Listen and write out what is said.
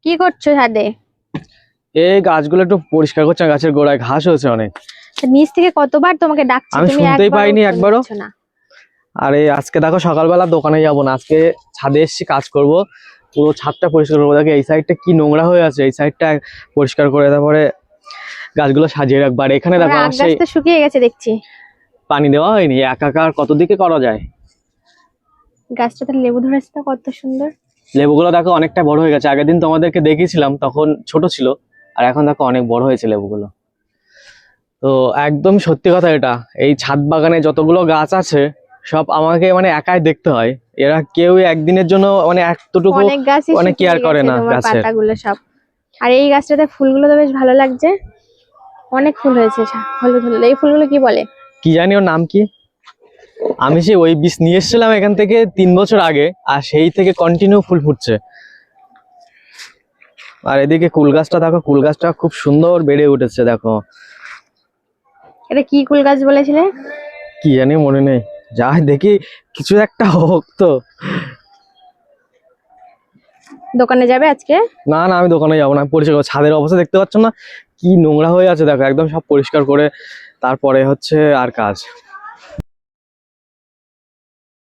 কি করছো ছাদে? এই গাছগুলো একটু পরিষ্কার করছে, গাছের গোড়ায় ঘাস হয়েছে অনেক। নিচ থেকে কতবার তোমাকে ডাকছি, আমি তুমি শুনতেই পাইনি উত্তর একবারও। দিচ্ছ না। আর এই আজকে দেখো সকালবেলা দোকানে যাবো না, আজকে ছাদে এসেছি কাজ করব, পুরো ছাদটা পরিষ্কার করবো। দেখো এই সাইডটা কি নোংরা হয়ে আছে, এই সাইডটা পরিষ্কার করে তারপরে গাছগুলো সাজিয়ে রাখবো। আর এখানে দেখো আমার আগ আমার গাছ সেই তো শুকিয়ে গেছে দেখছি। পানি দেওয়া হয়নি, একাকার কত দিকে করা যায়। গাছটাতে লেবু ধরেছে তো, কত সুন্দর। লেবুগুলো দেখো অনেকটা বড় হয়ে গেছে, আগের দিন তোমাদেরকে দেখিয়েছিলাম তখন ছোট ছিল, আর এখন দেখো অনেক বড় হয়েছে লেবুগুলো। তো একদম সত্যি কথা, এটা এই ছাদ বাগানে যতগুলো গাছ আছে সব আমাকে মানে একাই দেখতে হয়। এরা কেউ একদিনের জন্য মানে এতটুকু অনেক গাছই মানে শুকিয়ে কেয়ার করে গেছে না তোমার গাছের। পাতাগুলো সব। আর এই গাছটাতে ফুলগুলো তো বেশ ভালো লাগছে, অনেক ফুল হয়েছে, হলুদ হলুদ। এই ফুলগুলো কি বলে? কি জানি ওর নাম কি। আমি সেই ওই বীজ নিয়ে এসেছিলাম এখান থেকে 3 বছর আগে, আর সেই থেকে কন্টিনিউ ফুল ফুটছে। আর এদিকে কুল গাছটা দেখো, কুল গাছটা খুব সুন্দর বেড়ে উঠেছে দেখো। এটা কি কুল গাছ বলেছিলে? কি জানি মনে নেই, যাই দেখি কিছু একটা হোক তো। দোকানে যাবে আজকে? না না, আমি দোকানে যাবো না, আমি পরিষ্কার করবো। ছাদের অবস্থা দেখতে পাচ্ছ না কি নোংরা হয়ে আছে, দেখো একদম সব পরিষ্কার করে তারপরে হচ্ছে আর কাজ।